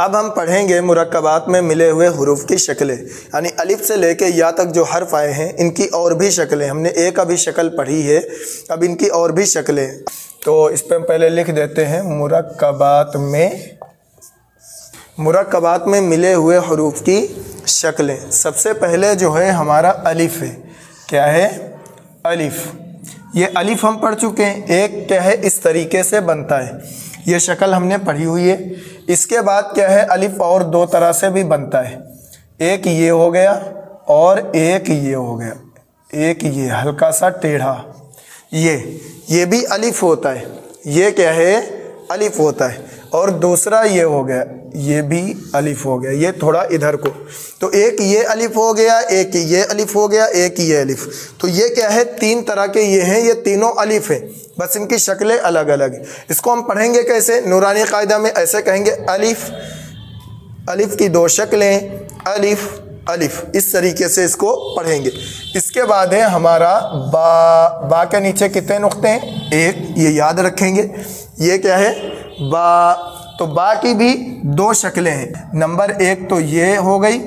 اب ہم پڑھیں گے مرکبات میں ملے ہوئے حروف کی شکلیں، یعنی الف سے لے کے یا تک جو حرف آئے ہیں ان کی اور بھی شکلیں. ہم نے ایک ابھی شکل پڑھی ہے، اب ان کی اور بھی شکلیں. تو اس پہ پہلے لکھ دیتے ہیں مرکبات میں ملے ہوئے حروف کی شکلیں. سب سے پہلے جو ہے ہمارا الف ہے. کیا ہے؟ الف. یہ الف ہم پڑھ چکے ہیں. ایک کیا ہے اس طریقے سے بنتا ہے، یہ شکل ہم نے پڑھی ہوئی ہے. اس کے بعد کیا ہے الف اور دو طرح سے بھی بنتا ہے. ایک یہ ہو گیا اور ایک یہ ہو گیا. ایک یہ ہلکا سا ٹیڑھا، یہ بھی الف ہوتا ہے. یہ کیا ہے؟ الف ہوتا ہے. اور دوسرا یہ ہو گیا، یہ بھی الف ہو گیا. یہ تھوڑا ادھر کو، تو ایک یہ الف ہو گیا، ایک یہ الف ہو گیا، ایک یہ الف. تو یہ کیا ہے؟ تین طرح کے یہ ہیں، یہ تینوں الف ہیں، بس ان کی شکلیں الگ الگ ہیں. اس کو ہم پڑھیں گے کیسے؟ نورانی قاعدہ میں ایسے کہیں گے الف، الف کی دو شکلیں، الف الف، اس طریقے سے اس کو پڑھیں گے. اس کے بعد ہے ہمارا با کے نیچے کتنے نقطے ہیں؟ ایک. یہ یاد رکھیں گے. یہ کیا ہے؟ با. تو با کی بھی دو شکلیں ہیں. نمبر ایک تو یہ ہو گئی،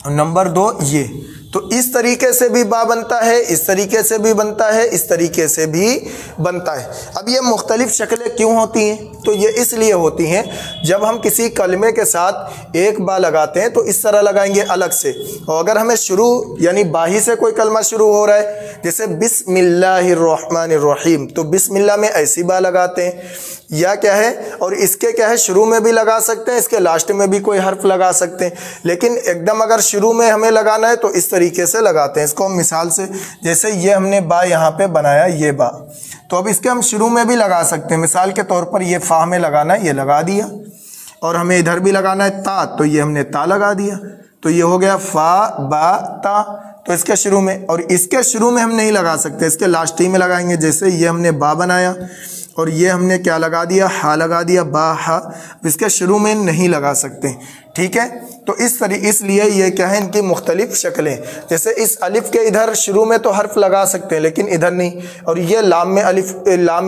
نمبر دو یہ. تو اس طریقے سے بھی با بنتا ہے، اس طریقے سے بھی بنتا ہے، اس طریقے سے بھی بنتا ہے. اب یہ مختلف شکلیں کیوں ہوتی ہیں؟ تو یہ اس لیے ہوتی ہیں جب ہم کسی کلمے کے ساتھ ایک با لگاتے ہیں تو اس طرح لگائیں گے الگ سے. اور اگر ہمیں شروع یعنی باہی سے کوئی کلمہ شروع ہو رہا ہے، جیسے بسم اللہ الرحمن الرحیم، تو بسم اللہ میں ایسی با لگاتے ہیں. یا کیا ہے؟ اور اس کے کیا ہے شروع میں بھی لگا سکتے ہیں، اس کے لاسٹ میں بھی کوئی حرف لگا سکتے ہیں. لیکن ایک دم اگر شروع میں ہمیں لگانا ہے تو اس طریقے سے لگاتے ہیں. اس کو ہم مثال سے، جیسے یہ ہم نے با یہاں پہ بنایا، یہ با، تو اب اس کے ہم شروع میں بھی لگا سکتے ہیں. مثال کے طور پر یہ فا ہمیں لگانا ہے، یہ لگا دیا. اور ہمیں ادھر بھی لگانا ہے تا، تو یہ ہم نے تا لگا دیا. تو یہ ہو گیا فا با تا. تو اس کے شروع میں، اور اس کے شروع میں ہم نہیں لگا سکتے، اس کے لاسٹ ہی میں لگائیں گے. جیسے یہ ہم نے با بنایا اور یہ ہم نے کیا لگا دیا؟ ہا لگا دیا، با ہا. اس کے شروع میں نہیں لگا سکتے. ٹھیک ہے؟ تو اس لیے یہ کیا ہے ان کی مختلف شکلیں. جیسے اس الف کے ادھر شروع میں تو حرف لگا سکتے ہیں لیکن ادھر نہیں. اور یہ لام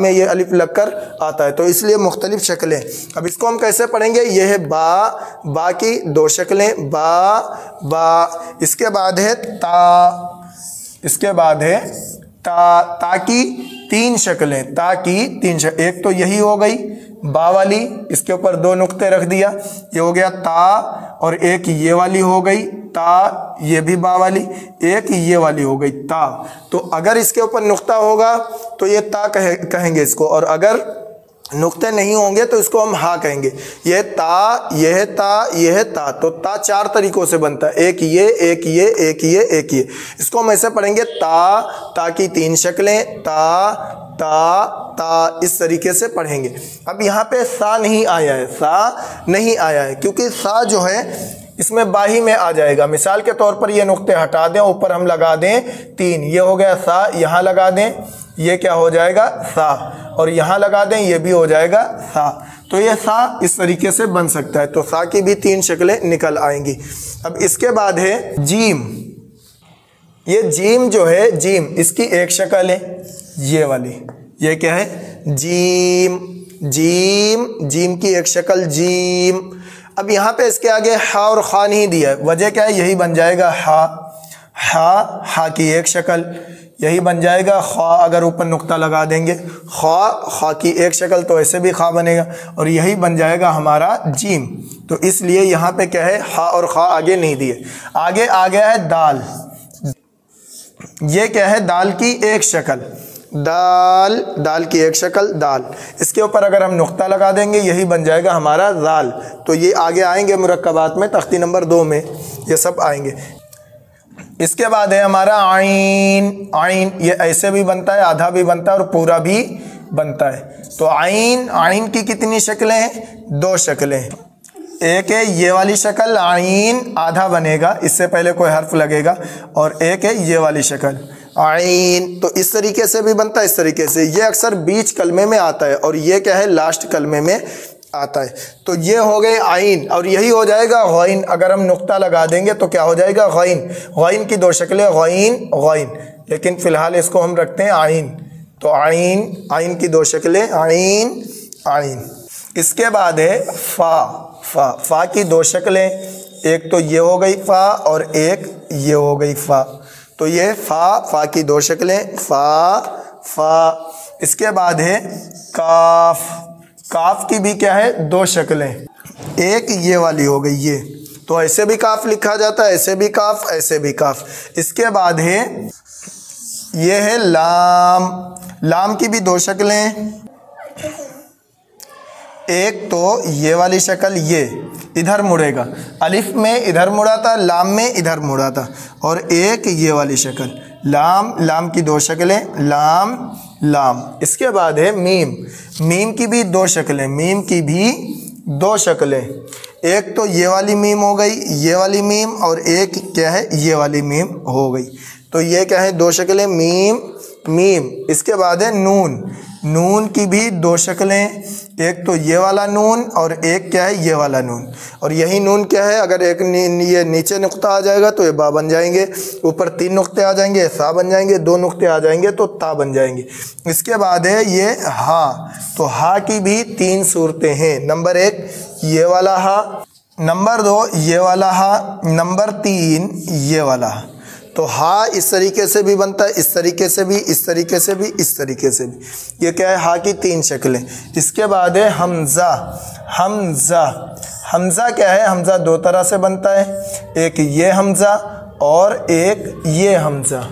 میں یہ الف لگ کر آتا ہے، تو اس لیے مختلف شکلیں. اب اس کو ہم کیسے پڑھیں گے؟ یہ ہے با کی دو شکلیں، با. اس کے بعد ہے تا. اس کے بعد ہے تا کی تین شکلیں. تا کی تین شکلیں. ایک تو یہی ہو گئی با والی، اس کے اوپر دو نقطے رکھ دیا، یہ ہو گیا تا. اور ایک یہ والی ہو گئی تا، یہ بھی با والی. ایک یہ والی ہو گئی تا. تو اگر اس کے اوپر نقطہ ہوگا تو یہ تا کہیں گے اس کو، اور اگر نقطے نہیں ہوں گے تو اس کو ہم ہا کہیں گے. یہ تا، یہ ہے تا، یہ ہے تا. تو تا چار طریقوں سے بنتا ہے، ایک یہ، ایک یہ، ایک یہ، ایک یہ. اس کو ہم ایسے پڑھیں گے تا کی تین شکلیں، تا اس طریقے سے پڑھیں گے. اب یہاں پہ سا نہیں آیا ہے، کیونکہ سا جو ہے اس میں باہی میں آ جائے گا. مثال کے طور پر یہ نقطے ہٹا دیں، اوپر ہم لگا دیں تین. یہ ہو گیا سا، یہاں لگا دیں، یہ کیا ہو جائے گا؟ سا. اور یہاں لگا دیں، یہ بھی ہو جائے گا سا. تو یہ سا اس طریقے سے بن سکتا ہے. تو سا کی بھی تین شکلیں نکل آئیں گی. اب اس کے بعد ہے جیم. یہ جیم جو ہے، جیم، اس کی ایک شکل ہے یہ والی. یہ کیا ہے؟ جیم کی ایک شکل جیم. اب یہاں پہ اس کے آگے ہا اور خا نہیں دیا ہے، وجہ کیا ہے؟ یہی بن جائے گا ہا کی ایک شکل، یہی بن جائے گا. خا اگر اوپر نقطہ لگا دیں گے، خا کی ایک شکل، تو ایسے بھی خا بنے گا، اور یہی بن جائے گا ہمارا جیم. تو اس لیے یہاں پہ کیا ہے؟ ہا اور خا آگے نہیں دیے. آگے آ گیا ہے دال. یہ کیا ہے؟ دال کی ایک شکل، دال کی ایک شکل دال. اس کے اوپر اگر ہم نقطہ لگا دیں گے یہی بن جائے گا ہمارا ذال. تو یہ آگے آئیں گے مرکبات میں، تختی نمبر 2 میں یہ سب آئیں گے. اس کے بعد ہے ہمارا عین. یہ ایسے بھی بنتا ہے، آدھا بھی بنتا ہے اور پورا بھی بنتا ہے. تو عین کی کتنی شکلیں ہیں؟ دو شکلیں. ایک ہے یہ والی شکل عین، آدھا بنے گا، اس سے پہلے کوئی حرف لگے گا. اور ایک ہے یہ والی شکل عین. تو اس طریقے سے بھی بنتا ہے، اس طریقے سے. یہ اکثر بیچ کلمے میں آتا ہے اور یہ کیا ہے؟ لاسٹ کلمے میں آتا ہے. تو یہ ہو گئے عین. اور یہی ہو جائے گا غین. اگر ہم نقطہ لگا دیں گے تو کیا ہو جائے گا؟ غین کی دو شکلیں غین. لیکن فی الحال اس کو ہم رکھتے ہیں عین. تو عین کی دو شکلیں عین. اس کے بعد ہے فا، فا کی دو شکلیں، ایک تو یہ ہو گئی فا اور ایک یہ ہو گئی فا، تو یہ فا، فا کی دو شکلیں فا فا۔ اس کے بعد ہے کاف، کاف کی بھی کیا ہے دو شکلیں، ایک یہ والی ہو گئی یہ، تو ایسے بھی کاف لکھا جاتا ہے، ایسے بھی کاف ایسے بھی کاف۔ اس کے بعد ہے یہ ہے لام، لام کی بھی دو شکلیں، ایک تو یہ والی شکل یہ ادھر مڑے گا، الف میں ادھر مڑا تھا، لام میں ادھر مڑا تھا، اور ایک یہ والی شکل لام، لام کی دو شکلیں لام لام۔ اس کے بعد ہے میم، میم کی بھی دو شکلیں، میم کی بھی دو شکلیں، ایک تو یہ والی میم ہو گئی یہ والی میم، اور ایک کیا ہے یہ والی میم ہو گئی، تو یہ کیا ہے دو شکلیں میم میم۔ اس کے بعد ہے نون، نون کی بھی دو شکلیں، ایک تو یہ والا نون اور ایک کیا ہے یہ والا نون، اور یہی نون کیا ہے اگر ایک یہ نیچے نقطہ آ جائے گا تو یہ با بن جائیں گے، اوپر تین نقطے آ جائیں گے سا بن جائیں گے، دو نقطے آ جائیں گے تو تا بن جائیں گے۔ اس کے بعد ہے یہ ہا، تو ہا کی بھی تین صورتیں ہیں، نمبر ایک یہ والا ہا، نمبر دو یہ والا ہا، نمبر تین یہ والا ہا۔ تو ہا اس طریقے سے بھی بنتا ہے، اس طریقے سے بھی، اس طریقے سے بھی، اس طریقے سے بھی، یہ کیا ہے ہا کی تین شکلیں۔ اس کے بعد ہے حمزہ، حمزہ، حمزہ کیا ہے حمزہ دو طرح سے بنتا ہے، ایک یہ حمزہ اور ایک یہ حمزہ،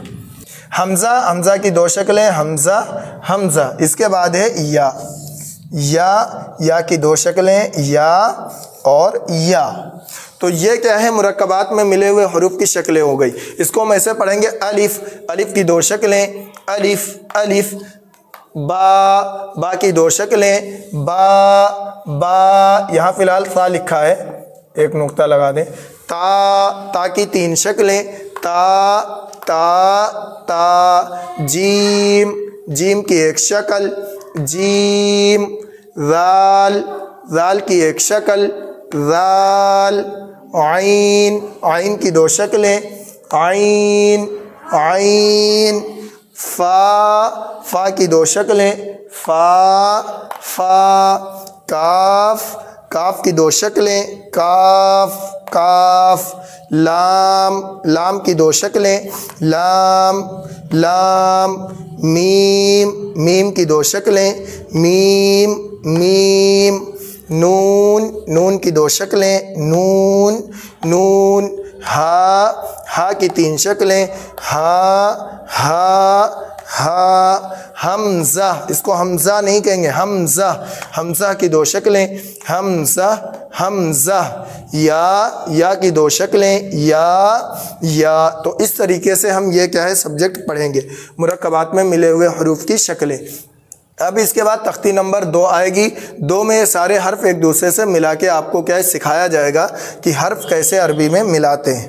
حمزہ، حمزہ کی دو شکلیں حمزہ حمزہ۔ اس کے بعد ہے یا، یا کی دو شکلیں یا اور یا، تو یہ کیا ہے مرکبات میں ملے ہوئے حروف کی شکلیں ہو گئی۔ اس کو ہم ایسے پڑھیں گے الف، الف کی دو شکلیں الف الف، با، با کی دو شکلیں با با، یہاں فی الحال سا لکھا ہے ایک نقطہ لگا دیں، تا، تا کی تین شکلیں تا تا تا، جیم، جیم کی ایک شکل جیم، ذال، ذال کی ایک شکل ذال، عین، عین کی دو شکلیں عین عین، فا، فا کی دو شکلیں فا فا، کاف، کاف کی دو شکلیں کاف کاف، لام، لام کی دو شکلیں لام لام، میم، میم کی دو شکلیں میم میم، نون، نون کی دو شکلیں نون نون، ہا، ہا کی تین شکلیں ہا ہا ہا، حمزہ، اس کو حمزہ نہیں کہیں گے حمزہ، حمزہ کی دو شکلیں حمزہ حمزہ، یا کی دو شکلیں یا۔ تو اس طریقے سے ہم یہ کیا ہے سبجیکٹ پڑھیں گے، مرکبات میں ملے ہوئے حروف کی شکلیں۔ اب اس کے بعد تختی نمبر 2 آئے گی، 2 میں یہ سارے حرف ایک دوسرے سے ملا کے آپ کو کیا ہے سکھایا جائے گا کہ حرف کیسے عربی میں ملاتے ہیں۔